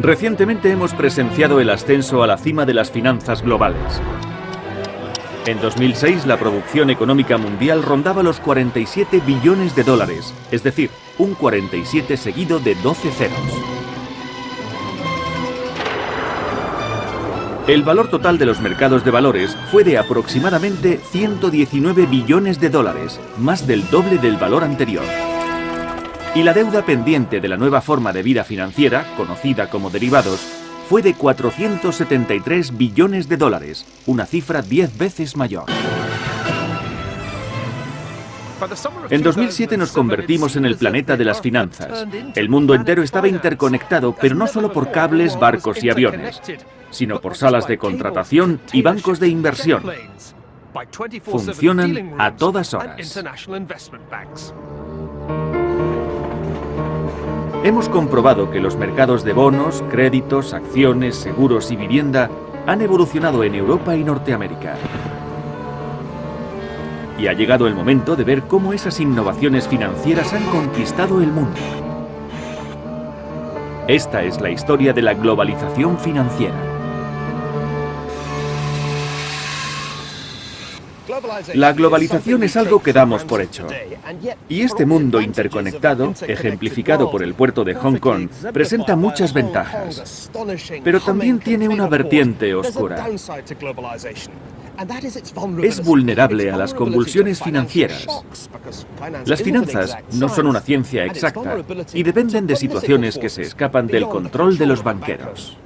Recientemente hemos presenciado el ascenso a la cima de las finanzas globales. En 2006 la producción económica mundial rondaba los 47 billones de dólares, es decir, un 47 seguido de 12 ceros. El valor total de los mercados de valores fue de aproximadamente 119 billones de dólares, más del doble del valor anterior. Y la deuda pendiente de la nueva forma de vida financiera, conocida como derivados, fue de 473 billones de dólares, una cifra 10 veces mayor. En 2007 nos convertimos en el planeta de las finanzas. El mundo entero estaba interconectado, pero no solo por cables, barcos y aviones, sino por salas de contratación y bancos de inversión. Funcionan a todas horas. Hemos comprobado que los mercados de bonos, créditos, acciones, seguros y vivienda han evolucionado en Europa y Norteamérica. Y ha llegado el momento de ver cómo esas innovaciones financieras han conquistado el mundo. Esta es la historia de la globalización financiera. La globalización es algo que damos por hecho. Y este mundo interconectado, ejemplificado por el puerto de Hong Kong, presenta muchas ventajas. Pero también tiene una vertiente oscura. Es vulnerable a las convulsiones financieras. Las finanzas no son una ciencia exacta y dependen de situaciones que se escapan del control de los banqueros.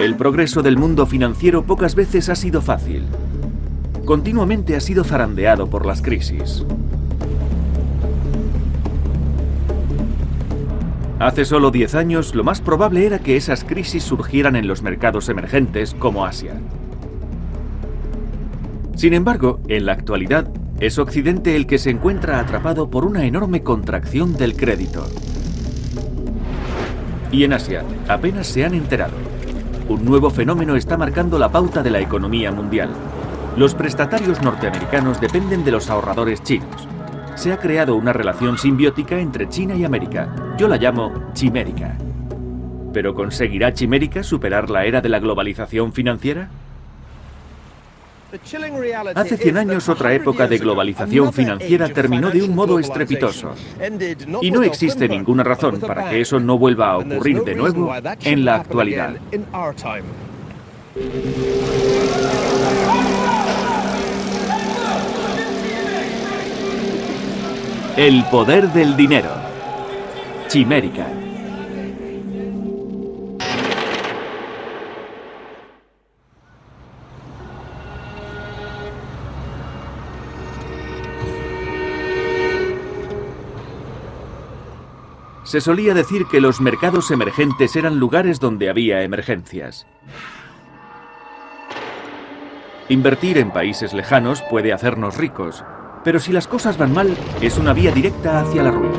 El progreso del mundo financiero pocas veces ha sido fácil. Continuamente ha sido zarandeado por las crisis. Hace solo 10 años, lo más probable era que esas crisis surgieran en los mercados emergentes como Asia. Sin embargo, en la actualidad, es Occidente el que se encuentra atrapado por una enorme contracción del crédito. Y en Asia, apenas se han enterado. Un nuevo fenómeno está marcando la pauta de la economía mundial. Los prestatarios norteamericanos dependen de los ahorradores chinos. Se ha creado una relación simbiótica entre China y América. Yo la llamo chimérica. ¿Pero conseguirá Chimérica superar la era de la globalización financiera? Hace 100 años otra época de globalización financiera terminó de un modo estrepitoso. Y no existe ninguna razón para que eso no vuelva a ocurrir de nuevo en la actualidad. El poder del dinero. Chimérica. Se solía decir que los mercados emergentes eran lugares donde había emergencias. Invertir en países lejanos puede hacernos ricos, pero si las cosas van mal, es una vía directa hacia la ruina.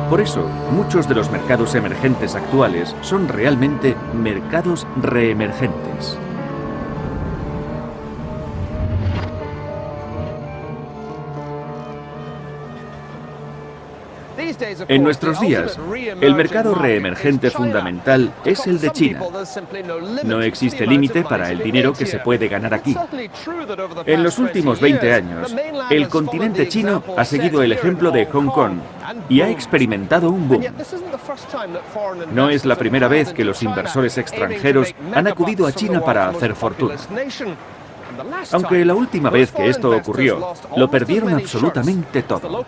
Por eso, muchos de los mercados emergentes actuales son realmente mercados reemergentes. En nuestros días, el mercado reemergente fundamental es el de China. No existe límite para el dinero que se puede ganar aquí. En los últimos 20 años, el continente chino ha seguido el ejemplo de Hong Kong y ha experimentado un boom. No es la primera vez que los inversores extranjeros han acudido a China para hacer fortuna. Aunque la última vez que esto ocurrió, lo perdieron absolutamente todo.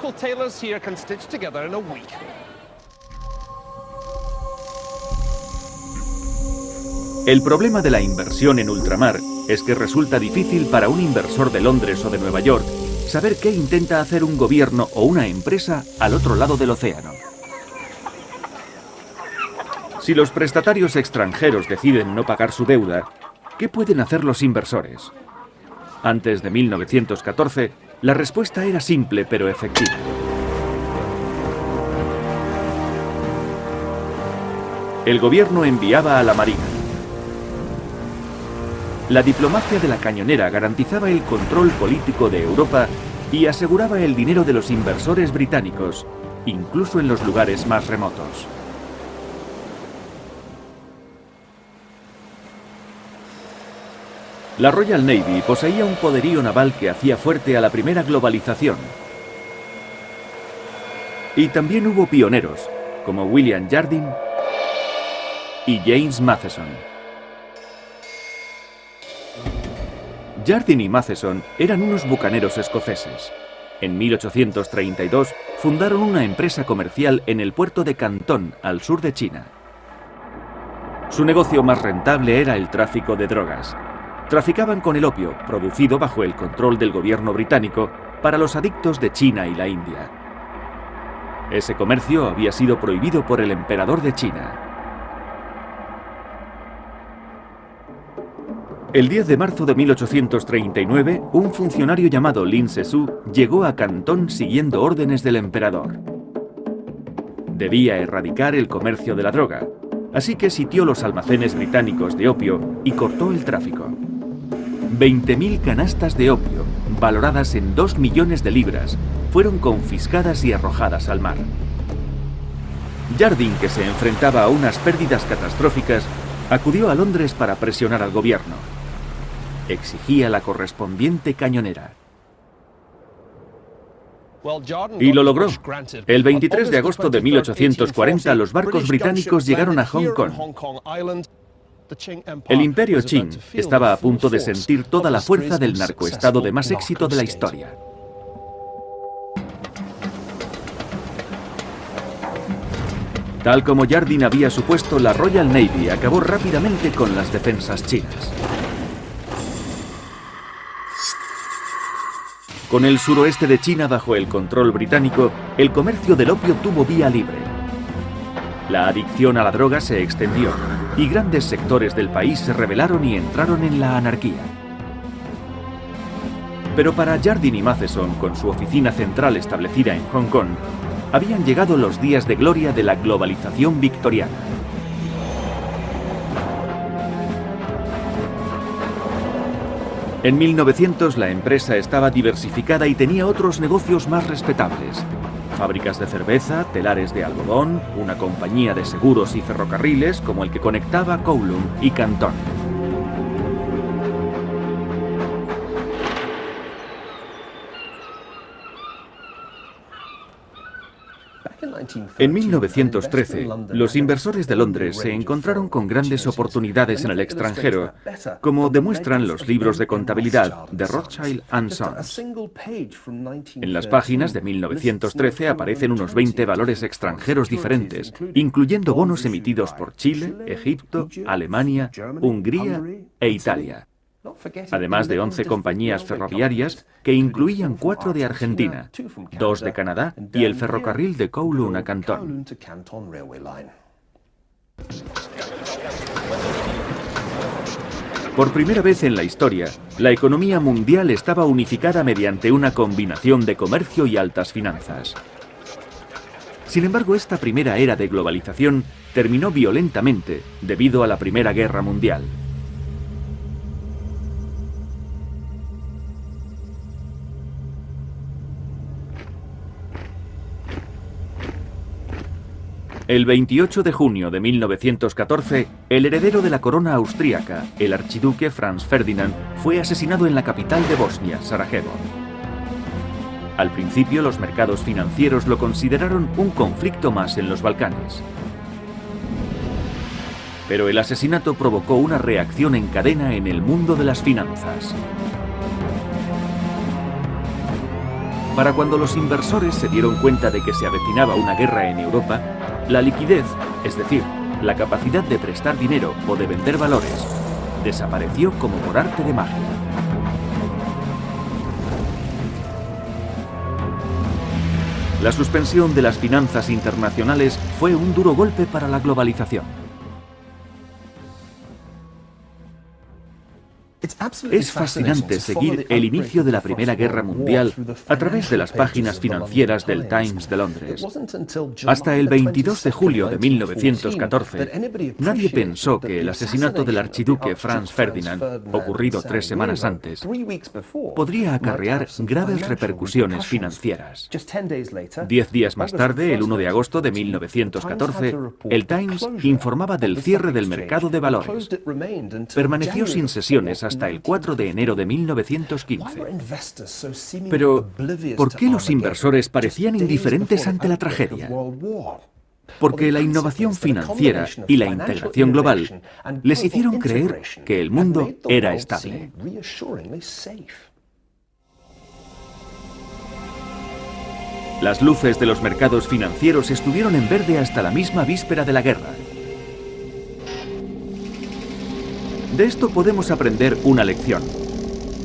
El problema de la inversión en ultramar es que resulta difícil para un inversor de Londres o de Nueva York saber qué intenta hacer un gobierno o una empresa al otro lado del océano. Si los prestatarios extranjeros deciden no pagar su deuda, ¿qué pueden hacer los inversores? Antes de 1914, la respuesta era simple pero efectiva. El gobierno enviaba a la Marina. La diplomacia de la cañonera garantizaba el control político de Europa y aseguraba el dinero de los inversores británicos, incluso en los lugares más remotos. La Royal Navy poseía un poderío naval que hacía fuerte a la primera globalización. Y también hubo pioneros, como William Jardine y James Matheson. Jardine y Matheson eran unos bucaneros escoceses. En 1832 fundaron una empresa comercial en el puerto de Cantón, al sur de China. Su negocio más rentable era el tráfico de drogas. Traficaban con el opio, producido bajo el control del gobierno británico, para los adictos de China y la India. Ese comercio había sido prohibido por el emperador de China. El 10 de marzo de 1839, un funcionario llamado Lin Se-su llegó a Cantón siguiendo órdenes del emperador. Debía erradicar el comercio de la droga, así que sitió los almacenes británicos de opio y cortó el tráfico. 20.000 canastas de opio, valoradas en 2 millones de libras, fueron confiscadas y arrojadas al mar. Jardine, que se enfrentaba a unas pérdidas catastróficas, acudió a Londres para presionar al gobierno. Exigía la correspondiente cañonera. Y lo logró. El 23 de agosto de 1840 los barcos británicos llegaron a Hong Kong. El Imperio Qing estaba a punto de sentir toda la fuerza del narcoestado de más éxito de la historia. Tal como Jardine había supuesto, la Royal Navy acabó rápidamente con las defensas chinas. Con el suroeste de China bajo el control británico, el comercio del opio tuvo vía libre. La adicción a la droga se extendió y grandes sectores del país se rebelaron y entraron en la anarquía. Pero para Jardine y Matheson, con su oficina central establecida en Hong Kong, habían llegado los días de gloria de la globalización victoriana. En 1900 la empresa estaba diversificada y tenía otros negocios más respetables. Fábricas de cerveza, telares de algodón, una compañía de seguros y ferrocarriles como el que conectaba Kowloon y Cantón. En 1913, los inversores de Londres se encontraron con grandes oportunidades en el extranjero, como demuestran los libros de contabilidad de Rothschild & Sons. En las páginas de 1913 aparecen unos 20 valores extranjeros diferentes, incluyendo bonos emitidos por Chile, Egipto, Alemania, Hungría e Italia. Además de 11 compañías ferroviarias que incluían 4 de Argentina, 2 de Canadá y el ferrocarril de Kowloon a Cantón. Por primera vez en la historia, la economía mundial estaba unificada mediante una combinación de comercio y altas finanzas. Sin embargo, esta primera era de globalización terminó violentamente debido a la Primera Guerra Mundial. El 28 de junio de 1914, el heredero de la corona austríaca, el archiduque Franz Ferdinand, fue asesinado en la capital de Bosnia, Sarajevo. Al principio, los mercados financieros lo consideraron un conflicto más en los Balcanes. Pero el asesinato provocó una reacción en cadena en el mundo de las finanzas. Para cuando los inversores se dieron cuenta de que se avecinaba una guerra en Europa, la liquidez, es decir, la capacidad de prestar dinero o de vender valores, desapareció como por arte de magia. La suspensión de las finanzas internacionales fue un duro golpe para la globalización. Es fascinante seguir el inicio de la Primera Guerra Mundial a través de las páginas financieras del Times de Londres. Hasta el 22 de julio de 1914, nadie pensó que el asesinato del archiduque Franz Ferdinand, ocurrido 3 semanas antes, podría acarrear graves repercusiones financieras. 10 días más tarde, el 1 de agosto de 1914, el Times informaba del cierre del mercado de valores. Permaneció sin sesiones hasta el 4 de enero de 1915. Pero, ¿por qué los inversores parecían indiferentes ante la tragedia? Porque la innovación financiera y la integración global les hicieron creer que el mundo era estable. Las luces de los mercados financieros estuvieron en verde hasta la misma víspera de la guerra. De esto podemos aprender una lección.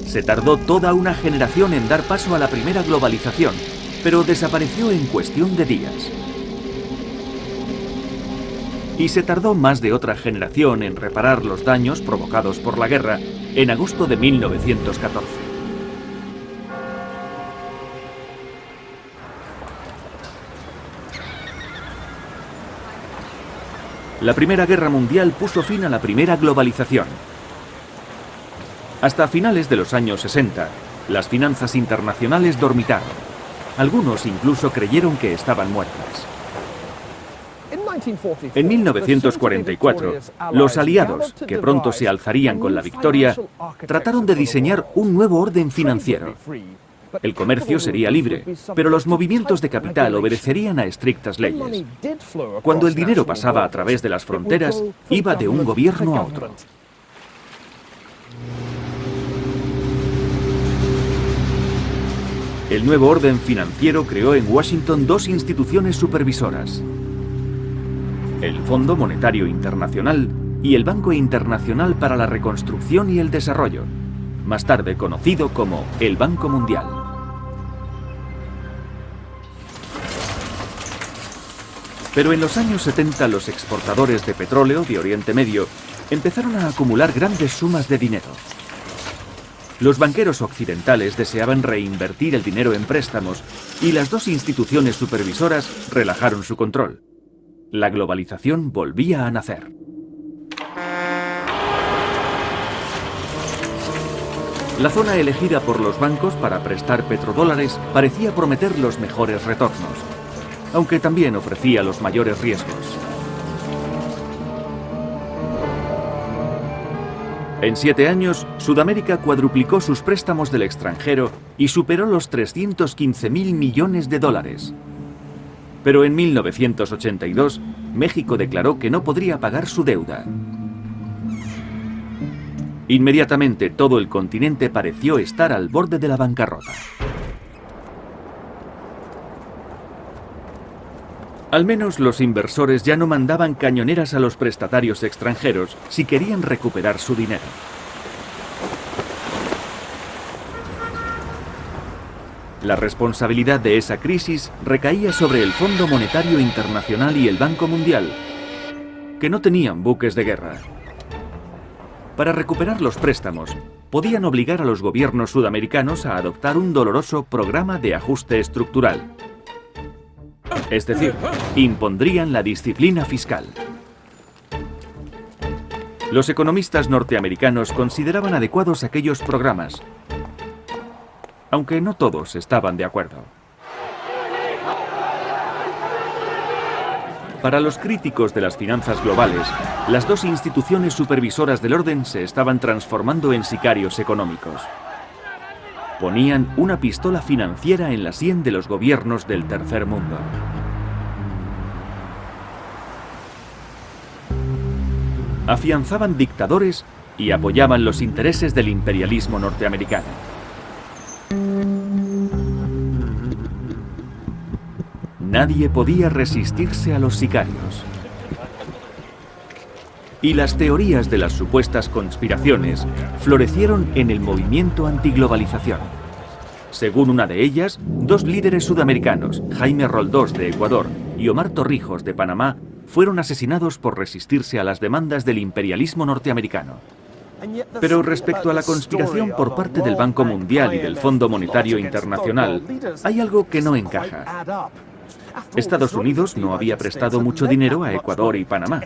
Se tardó toda una generación en dar paso a la primera globalización, pero desapareció en cuestión de días. Y se tardó más de otra generación en reparar los daños provocados por la guerra en agosto de 1914. La Primera Guerra Mundial puso fin a la primera globalización. Hasta finales de los años 60, las finanzas internacionales dormitaron. Algunos incluso creyeron que estaban muertas. En 1944, los aliados, que pronto se alzarían con la victoria, trataron de diseñar un nuevo orden financiero. El comercio sería libre, pero los movimientos de capital obedecerían a estrictas leyes. Cuando el dinero pasaba a través de las fronteras, iba de un gobierno a otro. El nuevo orden financiero creó en Washington 2 instituciones supervisoras: el Fondo Monetario Internacional y el Banco Internacional para la Reconstrucción y el Desarrollo, más tarde conocido como el Banco Mundial. Pero en los años 70 los exportadores de petróleo de Oriente Medio empezaron a acumular grandes sumas de dinero. Los banqueros occidentales deseaban reinvertir el dinero en préstamos y las dos instituciones supervisoras relajaron su control. La globalización volvía a nacer. La zona elegida por los bancos para prestar petrodólares parecía prometer los mejores retornos, aunque también ofrecía los mayores riesgos. En 7 años, Sudamérica cuadruplicó sus préstamos del extranjero y superó los 315.000 millones de dólares. Pero en 1982, México declaró que no podría pagar su deuda. Inmediatamente todo el continente pareció estar al borde de la bancarrota. Al menos los inversores ya no mandaban cañoneras a los prestatarios extranjeros si querían recuperar su dinero. La responsabilidad de esa crisis recaía sobre el Fondo Monetario Internacional y el Banco Mundial, que no tenían buques de guerra. Para recuperar los préstamos, podían obligar a los gobiernos sudamericanos a adoptar un doloroso programa de ajuste estructural. Es decir, impondrían la disciplina fiscal. Los economistas norteamericanos consideraban adecuados aquellos programas, aunque no todos estaban de acuerdo. Para los críticos de las finanzas globales, las dos instituciones supervisoras del orden se estaban transformando en sicarios económicos. Ponían una pistola financiera en la sien de los gobiernos del tercer mundo. Afianzaban dictadores y apoyaban los intereses del imperialismo norteamericano. Nadie podía resistirse a los sicarios. Y las teorías de las supuestas conspiraciones florecieron en el movimiento antiglobalización. Según una de ellas, 2 líderes sudamericanos, Jaime Roldós de Ecuador y Omar Torrijos de Panamá, fueron asesinados por resistirse a las demandas del imperialismo norteamericano. Pero respecto a la conspiración por parte del Banco Mundial y del Fondo Monetario Internacional, hay algo que no encaja. Estados Unidos no había prestado mucho dinero a Ecuador y Panamá.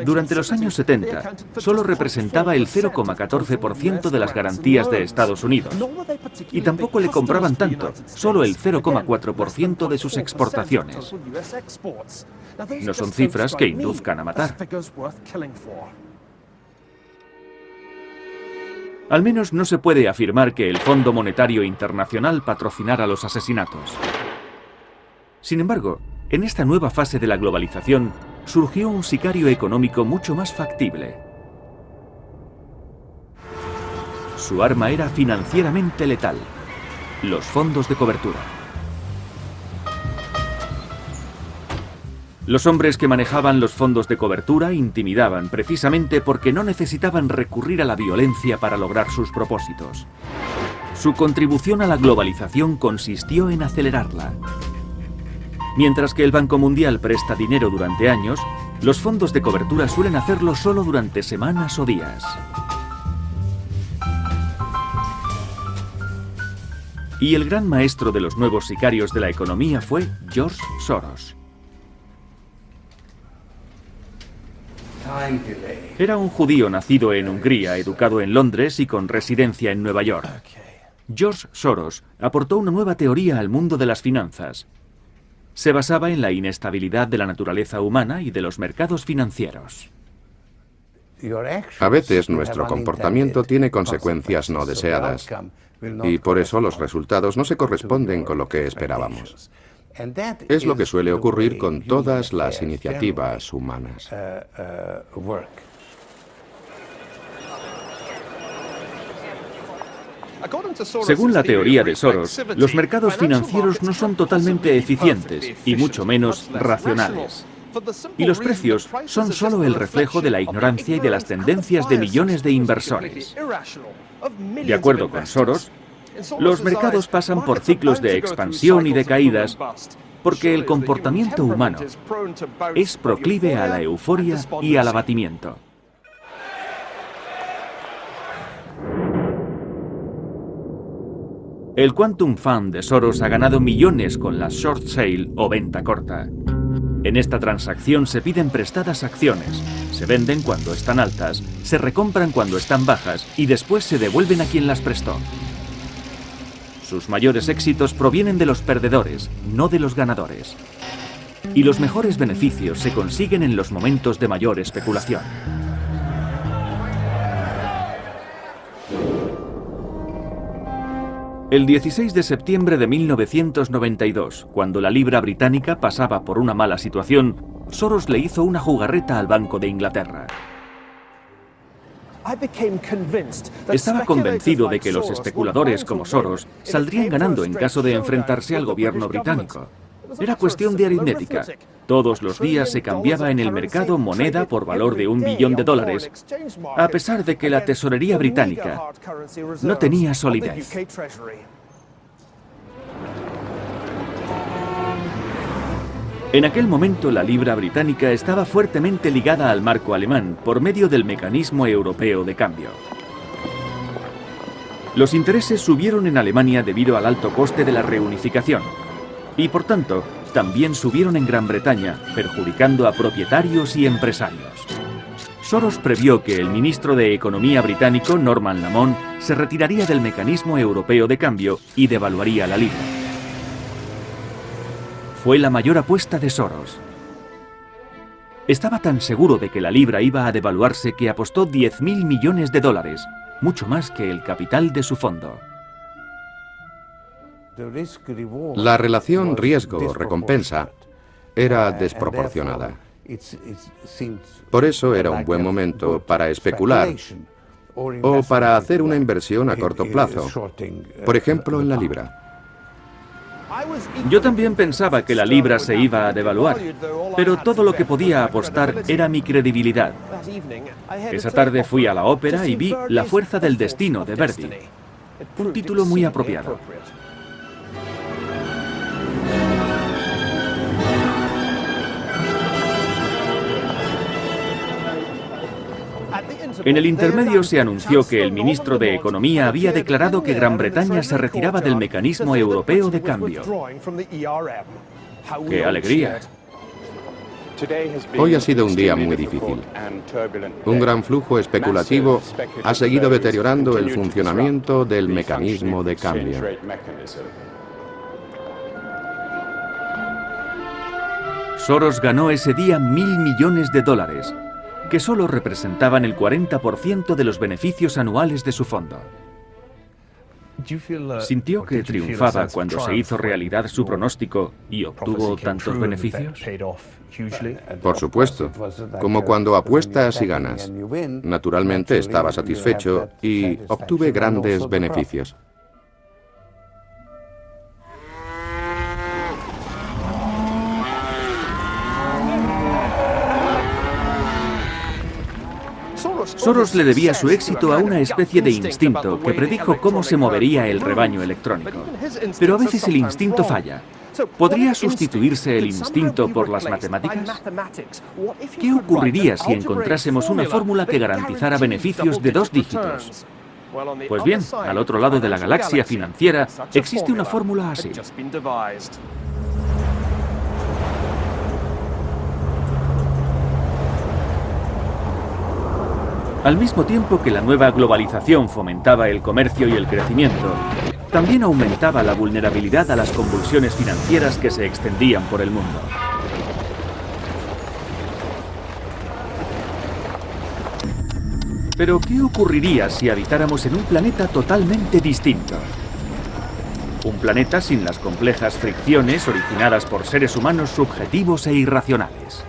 Durante los años 70, solo representaba el 0,14% de las garantías de Estados Unidos. Y tampoco le compraban tanto, solo el 0,4% de sus exportaciones. No son cifras que induzcan a matar. Al menos no se puede afirmar que el Fondo Monetario Internacional patrocinara los asesinatos. Sin embargo, en esta nueva fase de la globalización, surgió un sicario económico mucho más factible. Su arma era financieramente letal: los fondos de cobertura. Los hombres que manejaban los fondos de cobertura intimidaban precisamente porque no necesitaban recurrir a la violencia para lograr sus propósitos. Su contribución a la globalización consistió en acelerarla. Mientras que el Banco Mundial presta dinero durante años, los fondos de cobertura suelen hacerlo solo durante semanas o días. Y el gran maestro de los nuevos sicarios de la economía fue George Soros. Era un judío nacido en Hungría, educado en Londres y con residencia en Nueva York. George Soros aportó una nueva teoría al mundo de las finanzas. Se basaba en la inestabilidad de la naturaleza humana y de los mercados financieros. A veces nuestro comportamiento tiene consecuencias no deseadas y por eso los resultados no se corresponden con lo que esperábamos. Es lo que suele ocurrir con todas las iniciativas humanas. Según la teoría de Soros, los mercados financieros no son totalmente eficientes y mucho menos racionales. Y los precios son solo el reflejo de la ignorancia y de las tendencias de millones de inversores. De acuerdo con Soros, los mercados pasan por ciclos de expansión y de caídas porque el comportamiento humano es proclive a la euforia y al abatimiento. El Quantum Fund de Soros ha ganado millones con la short sale o venta corta. En esta transacción se piden prestadas acciones, se venden cuando están altas, se recompran cuando están bajas y después se devuelven a quien las prestó. Sus mayores éxitos provienen de los perdedores, no de los ganadores. Y los mejores beneficios se consiguen en los momentos de mayor especulación. El 16 de septiembre de 1992, cuando la libra británica pasaba por una mala situación, Soros le hizo una jugarreta al Banco de Inglaterra. Estaba convencido de que los especuladores como Soros saldrían ganando en caso de enfrentarse al gobierno británico. Era cuestión de aritmética. Todos los días se cambiaba en el mercado moneda por valor de $1 billón, a pesar de que la tesorería británica no tenía solidez. En aquel momento la libra británica estaba fuertemente ligada al marco alemán por medio del mecanismo europeo de cambio. Los intereses subieron en Alemania debido al alto coste de la reunificación y por tanto también subieron en Gran Bretaña, perjudicando a propietarios y empresarios. Soros previó que el ministro de Economía británico, Norman Lamont, se retiraría del mecanismo europeo de cambio y devaluaría la libra. Fue la mayor apuesta de Soros. Estaba tan seguro de que la libra iba a devaluarse que apostó $10.000 millones, mucho más que el capital de su fondo. La relación riesgo-recompensa era desproporcionada. Por eso era un buen momento para especular o para hacer una inversión a corto plazo, por ejemplo en la libra. Yo también pensaba que la libra se iba a devaluar, pero todo lo que podía apostar era mi credibilidad. Esa tarde fui a la ópera y vi La fuerza del destino de Verdi, un título muy apropiado. En el intermedio se anunció que el ministro de Economía había declarado que Gran Bretaña se retiraba del mecanismo europeo de cambio. ¡Qué alegría! Hoy ha sido un día muy difícil. Un gran flujo especulativo ha seguido deteriorando el funcionamiento del mecanismo de cambio. Soros ganó ese día $1.000 millones, que solo representaban el 40% de los beneficios anuales de su fondo. ¿Sintió que triunfaba cuando se hizo realidad su pronóstico y obtuvo tantos beneficios? Por supuesto, como cuando apuestas y ganas. Naturalmente estaba satisfecho y obtuve grandes beneficios. Soros le debía su éxito a una especie de instinto que predijo cómo se movería el rebaño electrónico. Pero a veces el instinto falla. ¿Podría sustituirse el instinto por las matemáticas? ¿Qué ocurriría si encontrásemos una fórmula que garantizara beneficios de 2 dígitos? Pues bien, al otro lado de la galaxia financiera existe una fórmula así. Al mismo tiempo que la nueva globalización fomentaba el comercio y el crecimiento, también aumentaba la vulnerabilidad a las convulsiones financieras que se extendían por el mundo. Pero, ¿qué ocurriría si habitáramos en un planeta totalmente distinto? Un planeta sin las complejas fricciones originadas por seres humanos subjetivos e irracionales.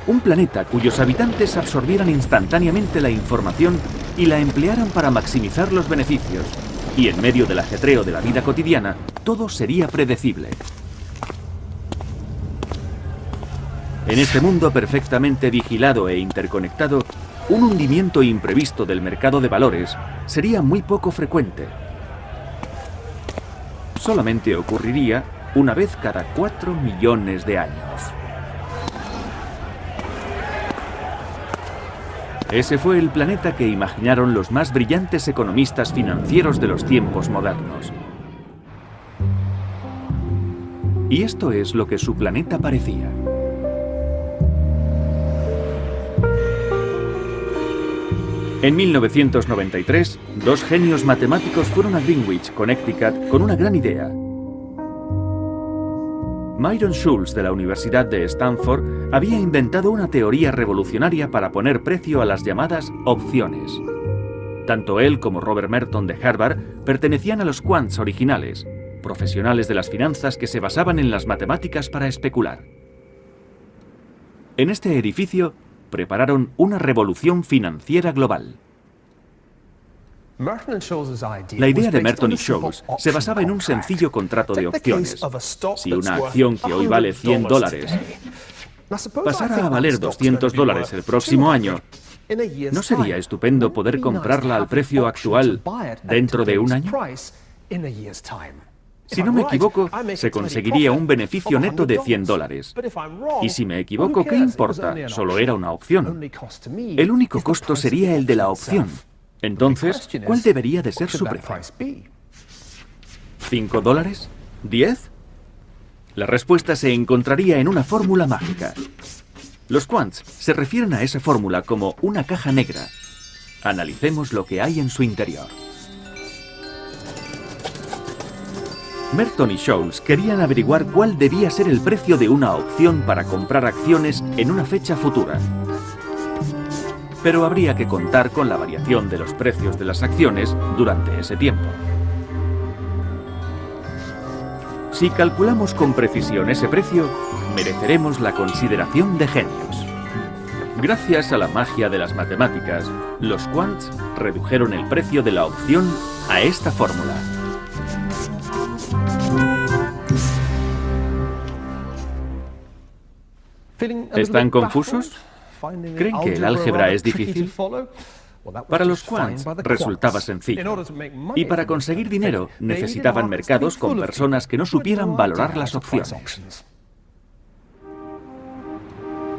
Un planeta cuyos habitantes absorbieran instantáneamente la información y la emplearan para maximizar los beneficios. Y en medio del ajetreo de la vida cotidiana, todo sería predecible. En este mundo perfectamente vigilado e interconectado, un hundimiento imprevisto del mercado de valores sería muy poco frecuente. Solamente ocurriría una vez cada 4 millones de años. Ese fue el planeta que imaginaron los más brillantes economistas financieros de los tiempos modernos. Y esto es lo que su planeta parecía. En 1993, 2 genios matemáticos fueron a Greenwich, Connecticut, con una gran idea. Myron Scholes, de la Universidad de Stanford, había inventado una teoría revolucionaria para poner precio a las llamadas opciones. Tanto él como Robert Merton de Harvard pertenecían a los quants originales, profesionales de las finanzas que se basaban en las matemáticas para especular. En este edificio prepararon una revolución financiera global. La idea de Merton y Scholes se basaba en un sencillo contrato de opciones. Si una acción que hoy vale $100 pasara a valer $200 el próximo año, ¿no sería estupendo poder comprarla al precio actual dentro de un año? Si no me equivoco, se conseguiría un beneficio neto de $100. Y si me equivoco, ¿qué importa? Solo era una opción. El único costo sería el de la opción. Entonces, ¿cuál debería de ser su precio? ¿$5? ¿10? La respuesta se encontraría en una fórmula mágica. Los quants se refieren a esa fórmula como una caja negra. Analicemos lo que hay en su interior. Merton y Scholes querían averiguar cuál debía ser el precio de una opción para comprar acciones en una fecha futura. Pero habría que contar con la variación de los precios de las acciones durante ese tiempo. Si calculamos con precisión ese precio, mereceremos la consideración de genios. Gracias a la magia de las matemáticas, los quants redujeron el precio de la opción a esta fórmula. ¿Están confusos? ¿Creen que el álgebra es difícil? Para los quants resultaba sencillo. Y para conseguir dinero necesitaban mercados con personas que no supieran valorar las opciones.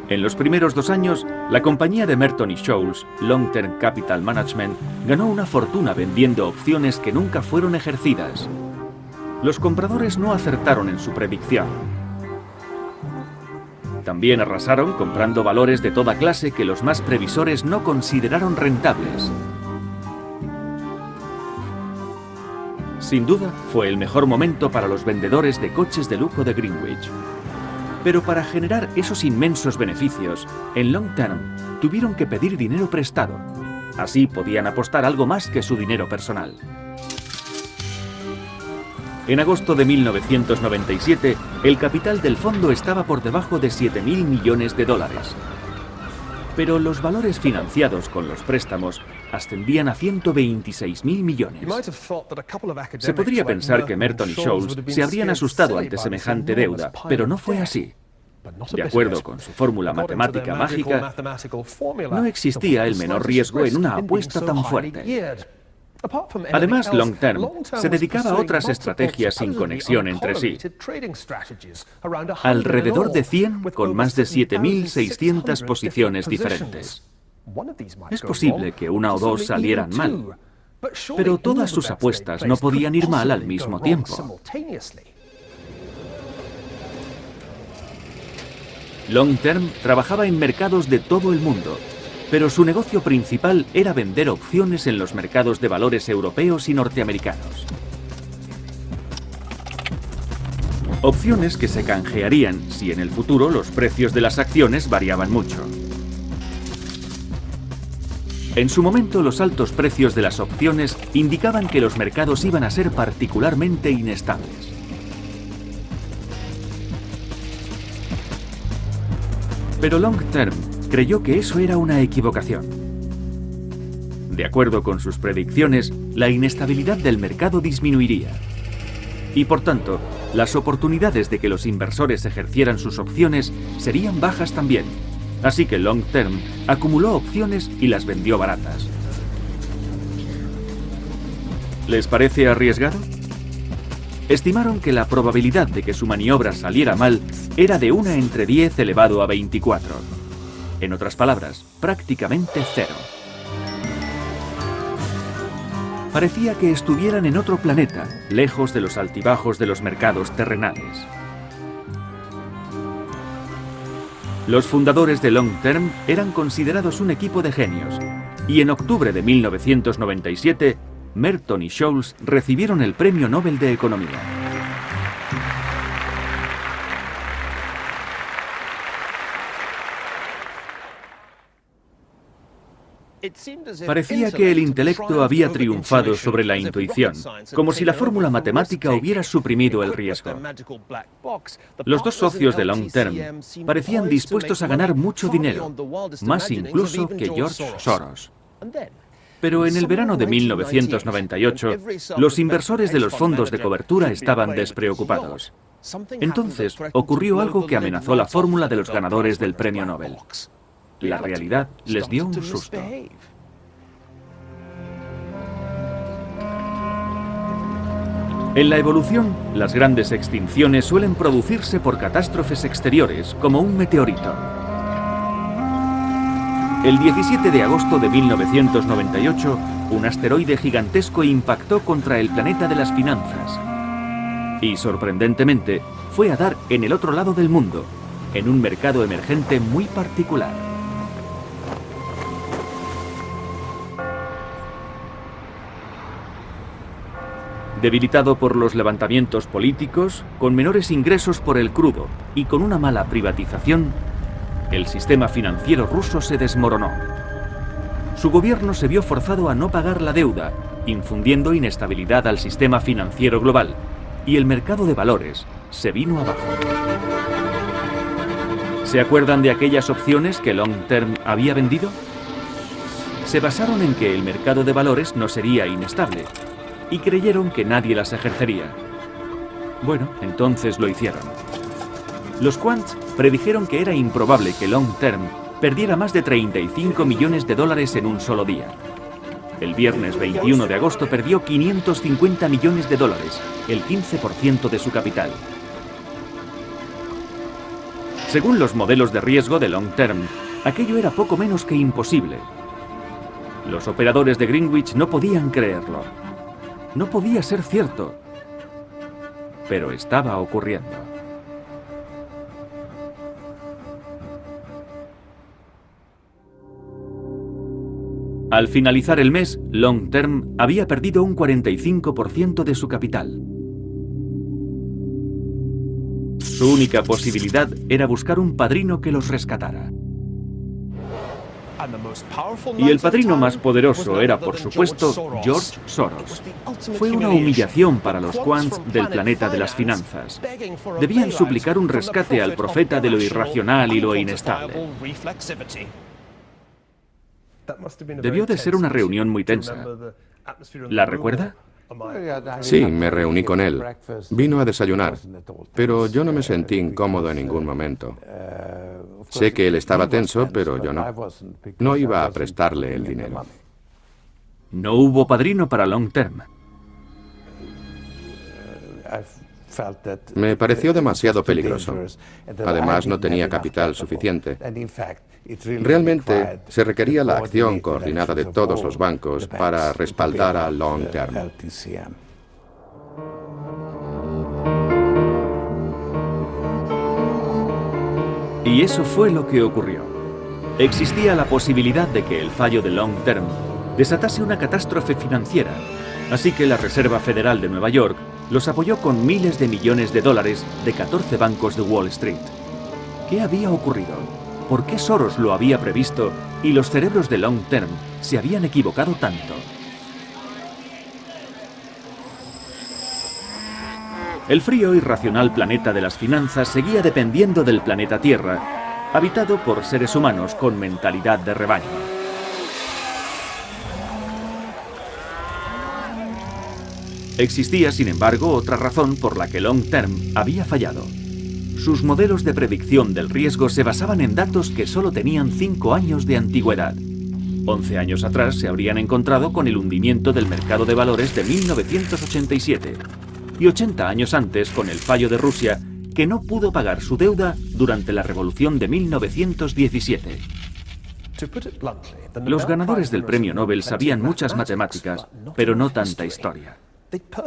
En los primeros 2 años, la compañía de Merton y Scholes, Long Term Capital Management, ganó una fortuna vendiendo opciones que nunca fueron ejercidas. Los compradores no acertaron en su predicción. También arrasaron comprando valores de toda clase que los más previsores no consideraron rentables. Sin duda, fue el mejor momento para los vendedores de coches de lujo de Greenwich. Pero para generar esos inmensos beneficios, en Long Term tuvieron que pedir dinero prestado. Así podían apostar algo más que su dinero personal. En agosto de 1997, el capital del fondo estaba por debajo de 7.000 millones de dólares. Pero los valores financiados con los préstamos ascendían a 126.000 millones. Se podría pensar que Merton y Scholes se habrían asustado ante semejante deuda, pero no fue así. De acuerdo con su fórmula matemática mágica, no existía el menor riesgo en una apuesta tan fuerte. Además, Long Term se dedicaba a otras estrategias sin conexión entre sí. Alrededor de 100 con más de 7.600 posiciones diferentes. Es posible que una o dos salieran mal, pero todas sus apuestas no podían ir mal al mismo tiempo. Long Term trabajaba en mercados de todo el mundo, pero su negocio principal era vender opciones en los mercados de valores europeos y norteamericanos. Opciones que se canjearían si en el futuro los precios de las acciones variaban mucho. En su momento, los altos precios de las opciones indicaban que los mercados iban a ser particularmente inestables. Pero Long Term creyó que eso era una equivocación. De acuerdo con sus predicciones, la inestabilidad del mercado disminuiría. Y por tanto, las oportunidades de que los inversores ejercieran sus opciones serían bajas también. Así que Long Term acumuló opciones y las vendió baratas. ¿Les parece arriesgado? Estimaron que la probabilidad de que su maniobra saliera mal era de 1 entre 10 elevado a 24. En otras palabras, prácticamente cero. Parecía que estuvieran en otro planeta, lejos de los altibajos de los mercados terrenales. Los fundadores de Long Term eran considerados un equipo de genios, y en octubre de 1997, Merton y Scholes recibieron el Premio Nobel de Economía. Parecía que el intelecto había triunfado sobre la intuición, como si la fórmula matemática hubiera suprimido el riesgo. Los dos socios de Long Term parecían dispuestos a ganar mucho dinero, más incluso que George Soros. Pero en el verano de 1998, los inversores de los fondos de cobertura estaban despreocupados. Entonces ocurrió algo que amenazó la fórmula de los ganadores del Premio Nobel. La realidad les dio un susto. En la evolución, las grandes extinciones suelen producirse por catástrofes exteriores, como un meteorito. El 17 de agosto de 1998, un asteroide gigantesco impactó contra el planeta de las finanzas. Y, sorprendentemente, fue a dar en el otro lado del mundo, en un mercado emergente muy particular. Debilitado por los levantamientos políticos, con menores ingresos por el crudo y con una mala privatización, el sistema financiero ruso se desmoronó. Su gobierno se vio forzado a no pagar la deuda, infundiendo inestabilidad al sistema financiero global, y el mercado de valores se vino abajo. ¿Se acuerdan de aquellas opciones que Long Term había vendido? Se basaron en que el mercado de valores no sería inestable, y creyeron que nadie las ejercería. Bueno, entonces lo hicieron. Los quants predijeron que era improbable que Long Term perdiera más de 35 millones de dólares en un solo día. El viernes 21 de agosto perdió 550 millones de dólares, el 15% de su capital. Según los modelos de riesgo de Long Term, aquello era poco menos que imposible. Los operadores de Greenwich no podían creerlo. No podía ser cierto. Pero estaba ocurriendo. Al finalizar el mes, Long Term había perdido un 45% de su capital. Su única posibilidad era buscar un padrino que los rescatara. Y el padrino más poderoso era, por supuesto, George Soros. Fue una humillación para los quants del planeta de las finanzas. Debían suplicar un rescate al profeta de lo irracional y lo inestable. Debió de ser una reunión muy tensa. ¿La recuerda? Sí, me reuní con él. Vino a desayunar, pero yo no me sentí incómodo en ningún momento. Sé que él estaba tenso, pero yo no. No iba a prestarle el dinero. No hubo padrino para Long Term. Me pareció demasiado peligroso. Además, no tenía capital suficiente. Realmente, se requería la acción coordinada de todos los bancos para respaldar a Long Term. Y eso fue lo que ocurrió. Existía la posibilidad de que el fallo de Long Term desatase una catástrofe financiera, así que la Reserva Federal de Nueva York los apoyó con miles de millones de dólares de 14 bancos de Wall Street. ¿Qué había ocurrido? ¿Por qué Soros lo había previsto y los cerebros de Long Term se habían equivocado tanto? El frío y racional planeta de las finanzas seguía dependiendo del planeta Tierra, habitado por seres humanos con mentalidad de rebaño. Existía, sin embargo, otra razón por la que Long Term había fallado. Sus modelos de predicción del riesgo se basaban en datos que solo tenían 5 años de antigüedad. 11 años atrás se habrían encontrado con el hundimiento del mercado de valores de 1987 y 80 años antes con el fallo de Rusia, que no pudo pagar su deuda durante la revolución de 1917. Los ganadores del premio Nobel sabían muchas matemáticas, pero no tanta historia.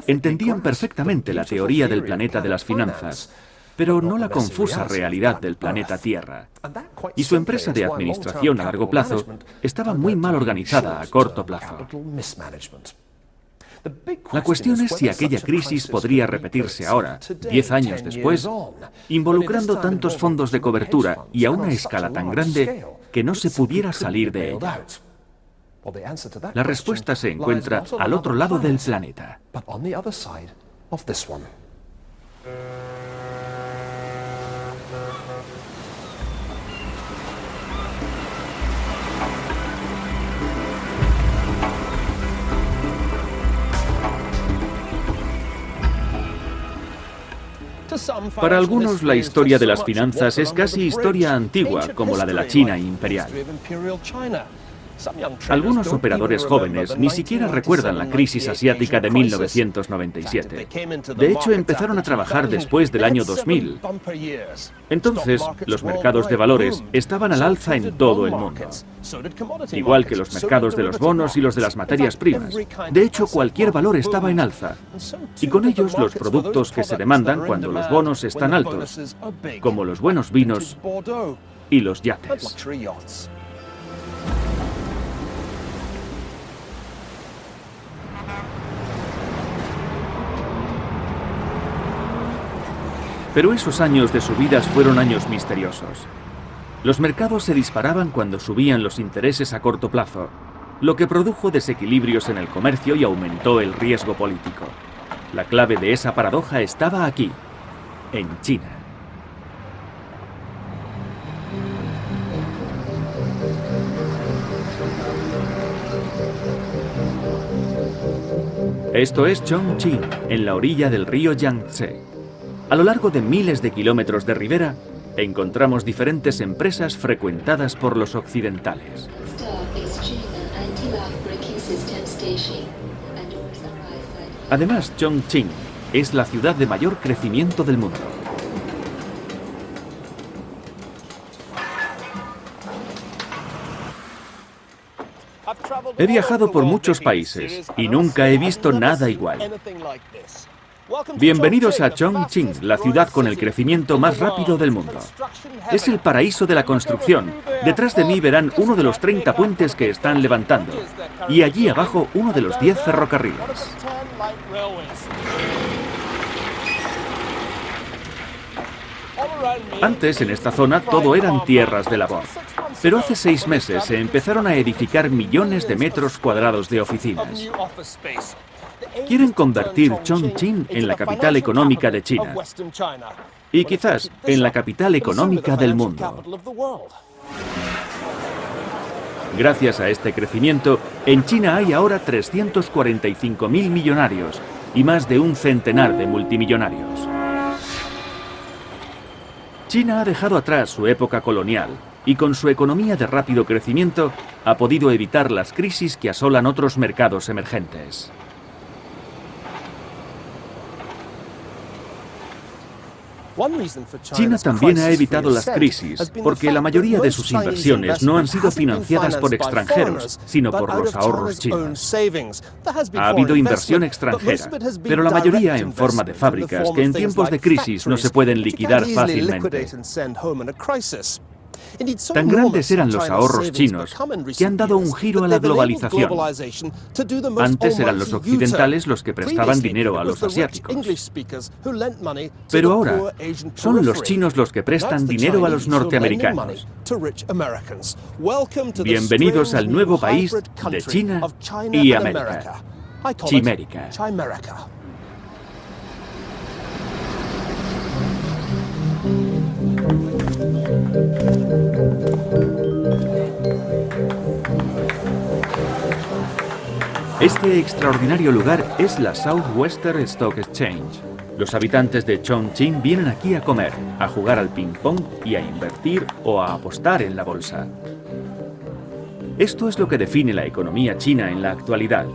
Entendían perfectamente la teoría del planeta de las finanzas, pero no la confusa realidad del planeta Tierra. Y su empresa de administración a largo plazo estaba muy mal organizada a corto plazo. La cuestión es si aquella crisis podría repetirse ahora, 10 años después, involucrando tantos fondos de cobertura y a una escala tan grande que no se pudiera salir de ella. La respuesta se encuentra al otro lado del planeta. Para algunos, la historia de las finanzas es casi historia antigua, como la de la China imperial. Algunos operadores jóvenes ni siquiera recuerdan la crisis asiática de 1997. De hecho, empezaron a trabajar después del año 2000. Entonces, los mercados de valores estaban al alza en todo el mundo, igual que los mercados de los bonos y los de las materias primas. De hecho, cualquier valor estaba en alza, y con ellos los productos que se demandan cuando los bonos están altos, como los buenos vinos y los yates. Pero esos años de subidas fueron años misteriosos. Los mercados se disparaban cuando subían los intereses a corto plazo, lo que produjo desequilibrios en el comercio y aumentó el riesgo político. La clave de esa paradoja estaba aquí, en China. Esto es Chongqing, en la orilla del río Yangtze. A lo largo de miles de kilómetros de ribera, encontramos diferentes empresas frecuentadas por los occidentales. Además, Chongqing es la ciudad de mayor crecimiento del mundo. He viajado por muchos países y nunca he visto nada igual. Bienvenidos a Chongqing, la ciudad con el crecimiento más rápido del mundo. Es el paraíso de la construcción. Detrás de mí verán uno de los 30 puentes que están levantando. Y allí abajo uno de los 10 ferrocarriles. Antes, en esta zona, todo eran tierras de labor. Pero hace 6 meses se empezaron a edificar millones de metros cuadrados de oficinas. Quieren convertir Chongqing en la capital económica de China. Y quizás en la capital económica del mundo. Gracias a este crecimiento, en China hay ahora 345.000 millonarios y más de un centenar de multimillonarios. China ha dejado atrás su época colonial y con su economía de rápido crecimiento ha podido evitar las crisis que asolan otros mercados emergentes. China también ha evitado las crisis porque la mayoría de sus inversiones no han sido financiadas por extranjeros, sino por los ahorros chinos. Ha habido inversión extranjera, pero la mayoría en forma de fábricas que en tiempos de crisis no se pueden liquidar fácilmente. Tan grandes eran los ahorros chinos que han dado un giro a la globalización. Antes eran los occidentales los que prestaban dinero a los asiáticos. Pero ahora son los chinos los que prestan dinero a los norteamericanos. Bienvenidos al nuevo país de China y América, Chimérica. Este extraordinario lugar es la Southwestern Stock Exchange. Los habitantes de Chongqing vienen aquí a comer, a jugar al ping-pong y a invertir o a apostar en la bolsa. Esto es lo que define la economía china en la actualidad.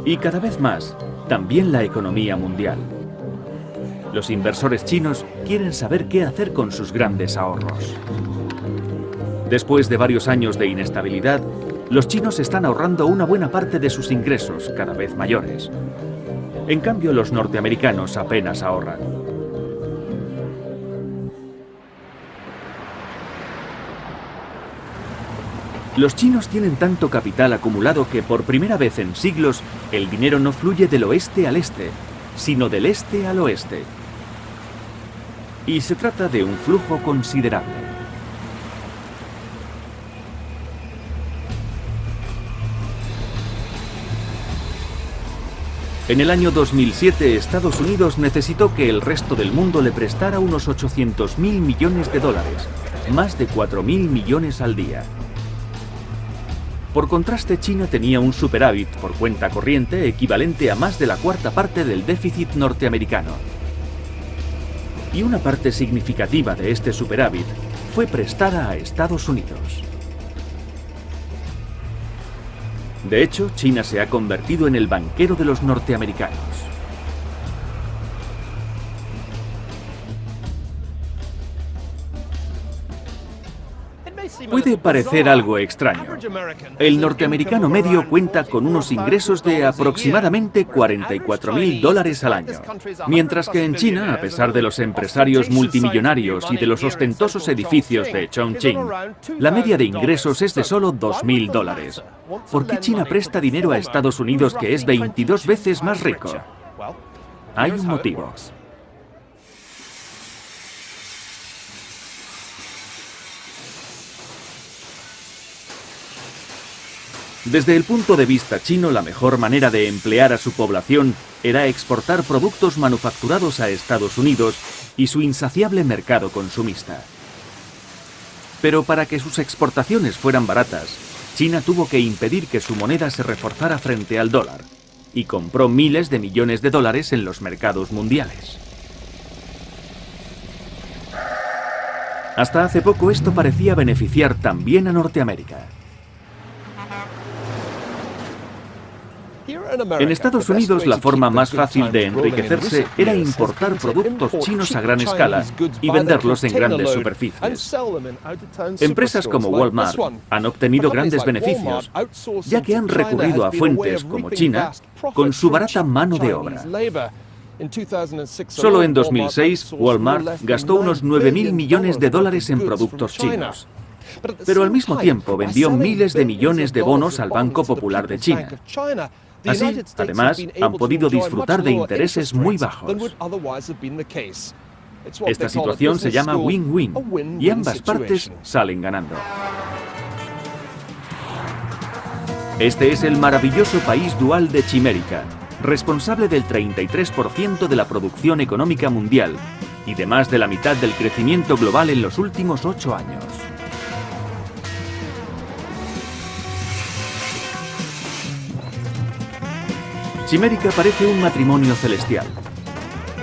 Y cada vez más, también la economía mundial. Los inversores chinos quieren saber qué hacer con sus grandes ahorros. Después de varios años de inestabilidad, los chinos están ahorrando una buena parte de sus ingresos, cada vez mayores. En cambio, los norteamericanos apenas ahorran. Los chinos tienen tanto capital acumulado que por primera vez en siglos el dinero no fluye del oeste al este, sino del este al oeste. Y se trata de un flujo considerable. En el año 2007, Estados Unidos necesitó que el resto del mundo le prestara unos 800.000 millones de dólares, más de 4.000 millones al día. Por contraste, China tenía un superávit por cuenta corriente equivalente a más de la cuarta parte del déficit norteamericano. Y una parte significativa de este superávit fue prestada a Estados Unidos. De hecho, China se ha convertido en el banquero de los norteamericanos. Puede parecer algo extraño. El norteamericano medio cuenta con unos ingresos de aproximadamente 44.000 dólares al año, mientras que en China, a pesar de los empresarios multimillonarios y de los ostentosos edificios de Chongqing, la media de ingresos es de solo 2.000 dólares. ¿Por qué China presta dinero a Estados Unidos, que es 22 veces más rico? Hay un motivo. Desde el punto de vista chino, la mejor manera de emplear a su población era exportar productos manufacturados a Estados Unidos y su insaciable mercado consumista. Pero para que sus exportaciones fueran baratas, China tuvo que impedir que su moneda se reforzara frente al dólar y compró miles de millones de dólares en los mercados mundiales. Hasta hace poco esto parecía beneficiar también a Norteamérica. En Estados Unidos, la forma más fácil de enriquecerse era importar productos chinos a gran escala y venderlos en grandes superficies. Empresas como Walmart han obtenido grandes beneficios, ya que han recurrido a fuentes como China con su barata mano de obra. Solo en 2006, Walmart gastó unos 9.000 millones de dólares en productos chinos. Pero al mismo tiempo vendió miles de millones de bonos al Banco Popular de China. Así, además, han podido disfrutar de intereses muy bajos. Esta situación se llama win-win y ambas partes salen ganando. Este es el maravilloso país dual de Chimérica, responsable del 33% de la producción económica mundial y de más de la mitad del crecimiento global en los últimos 8 años. Chimérica parece un matrimonio celestial.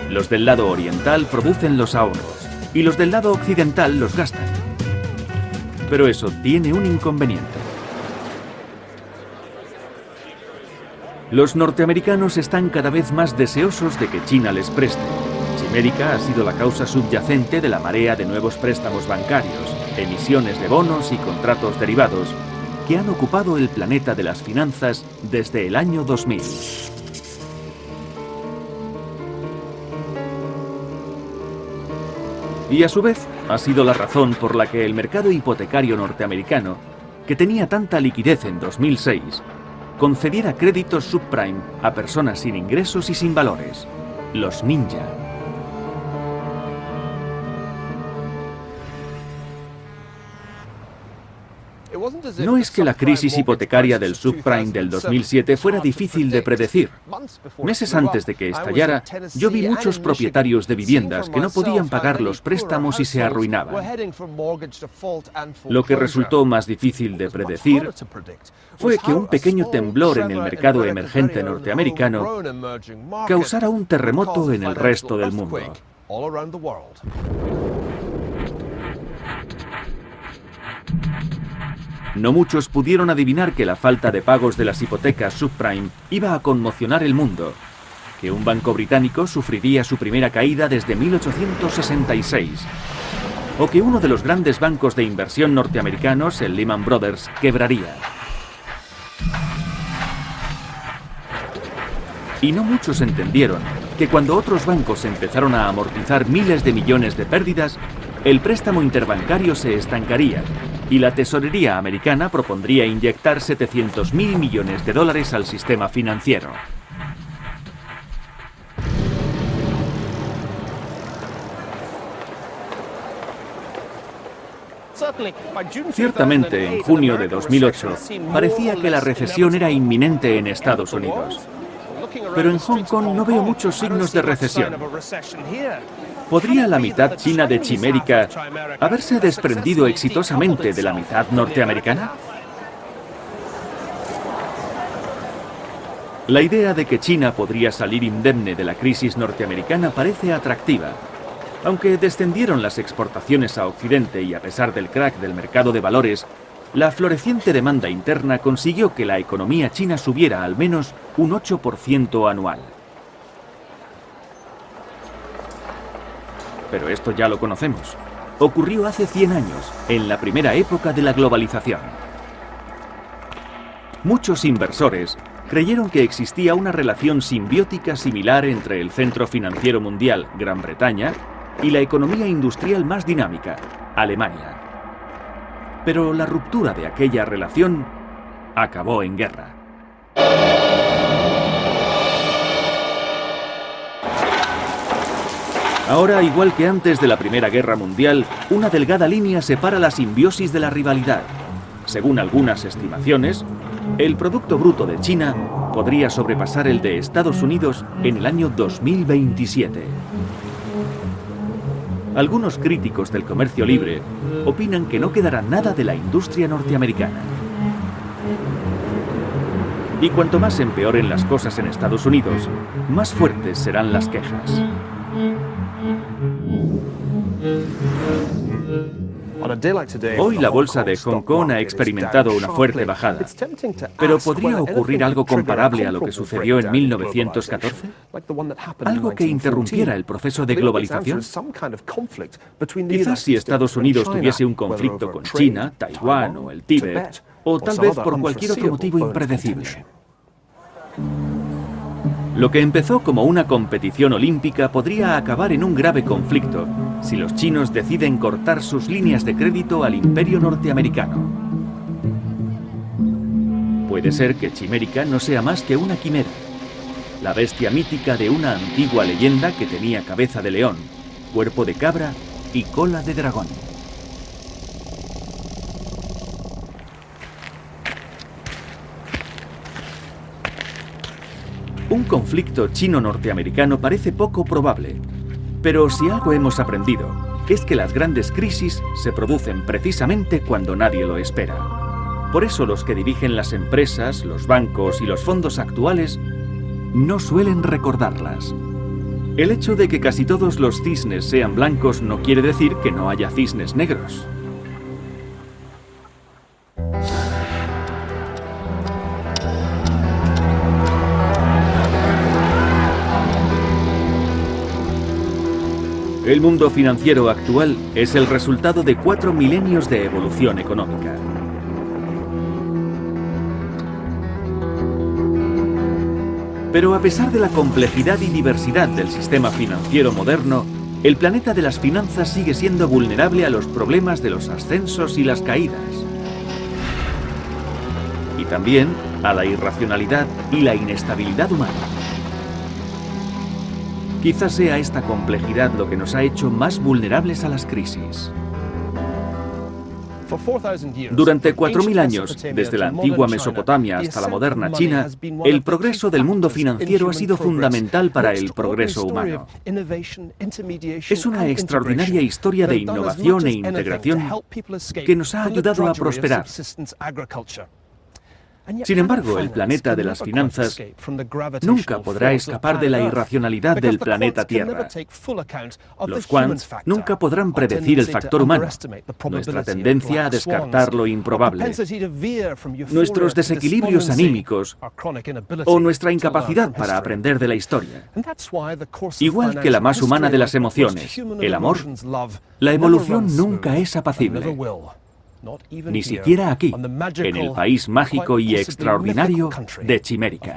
Los del lado oriental producen los ahorros y los del lado occidental los gastan. Pero eso tiene un inconveniente. Los norteamericanos están cada vez más deseosos de que China les preste. Chimérica ha sido la causa subyacente de la marea de nuevos préstamos bancarios, emisiones de bonos y contratos derivados que han ocupado el planeta de las finanzas desde el año 2000. Y a su vez, ha sido la razón por la que el mercado hipotecario norteamericano, que tenía tanta liquidez en 2006, concediera créditos subprime a personas sin ingresos y sin valores, los ninja. No es que la crisis hipotecaria del subprime del 2007 fuera difícil de predecir. Meses antes de que estallara, yo vi muchos propietarios de viviendas que no podían pagar los préstamos y se arruinaban. Lo que resultó más difícil de predecir fue que un pequeño temblor en el mercado emergente norteamericano causara un terremoto en el resto del mundo. No muchos pudieron adivinar que la falta de pagos de las hipotecas subprime iba a conmocionar el mundo, que un banco británico sufriría su primera caída desde 1866, o que uno de los grandes bancos de inversión norteamericanos, el Lehman Brothers, quebraría. Y no muchos entendieron que cuando otros bancos empezaron a amortizar miles de millones de pérdidas, el préstamo interbancario se estancaría y la tesorería americana propondría inyectar 700.000 millones de dólares al sistema financiero. Ciertamente, en junio de 2008, parecía que la recesión era inminente en Estados Unidos. Pero en Hong Kong no veo muchos signos de recesión. ¿Podría la mitad china de Chimérica haberse desprendido exitosamente de la mitad norteamericana? La idea de que China podría salir indemne de la crisis norteamericana parece atractiva. Aunque descendieron las exportaciones a Occidente y a pesar del crack del mercado de valores, la floreciente demanda interna consiguió que la economía china subiera al menos un 8% anual. Pero esto ya lo conocemos. Ocurrió hace 100 años, en la primera época de la globalización. Muchos inversores creyeron que existía una relación simbiótica similar entre el centro financiero mundial, Gran Bretaña, y la economía industrial más dinámica, Alemania. Pero la ruptura de aquella relación acabó en guerra. Ahora, igual que antes de la Primera Guerra Mundial, una delgada línea separa la simbiosis de la rivalidad. Según algunas estimaciones, el Producto Bruto de China podría sobrepasar el de Estados Unidos en el año 2027. Algunos críticos del comercio libre opinan que no quedará nada de la industria norteamericana. Y cuanto más empeoren las cosas en Estados Unidos, más fuertes serán las quejas. Hoy la bolsa de Hong Kong ha experimentado una fuerte bajada, pero ¿podría ocurrir algo comparable a lo que sucedió en 1914? ¿Algo que interrumpiera el proceso de globalización? Quizás si Estados Unidos tuviese un conflicto con China, Taiwán o el Tíbet, o tal vez por cualquier otro motivo impredecible. Lo que empezó como una competición olímpica podría acabar en un grave conflicto si los chinos deciden cortar sus líneas de crédito al imperio norteamericano. Puede ser que Chimérica no sea más que una quimera, la bestia mítica de una antigua leyenda que tenía cabeza de león, cuerpo de cabra y cola de dragón. Un conflicto chino-norteamericano parece poco probable, pero si algo hemos aprendido es que las grandes crisis se producen precisamente cuando nadie lo espera. Por eso los que dirigen las empresas, los bancos y los fondos actuales no suelen recordarlas. El hecho de que casi todos los cisnes sean blancos no quiere decir que no haya cisnes negros. El mundo financiero actual es el resultado de 4 milenios de evolución económica. Pero a pesar de la complejidad y diversidad del sistema financiero moderno, el planeta de las finanzas sigue siendo vulnerable a los problemas de los ascensos y las caídas. Y también a la irracionalidad y la inestabilidad humana. Quizás sea esta complejidad lo que nos ha hecho más vulnerables a las crisis. Durante 4.000 años, desde la antigua Mesopotamia hasta la moderna China, el progreso del mundo financiero ha sido fundamental para el progreso humano. Es una extraordinaria historia de innovación e integración que nos ha ayudado a prosperar. Sin embargo, el planeta de las finanzas nunca podrá escapar de la irracionalidad del planeta Tierra. Los quants nunca podrán predecir el factor humano, nuestra tendencia a descartar lo improbable, nuestros desequilibrios anímicos o nuestra incapacidad para aprender de la historia. Igual que la más humana de las emociones, el amor, la evolución nunca es apacible. Ni siquiera aquí, en el país mágico y extraordinario de Chimérica.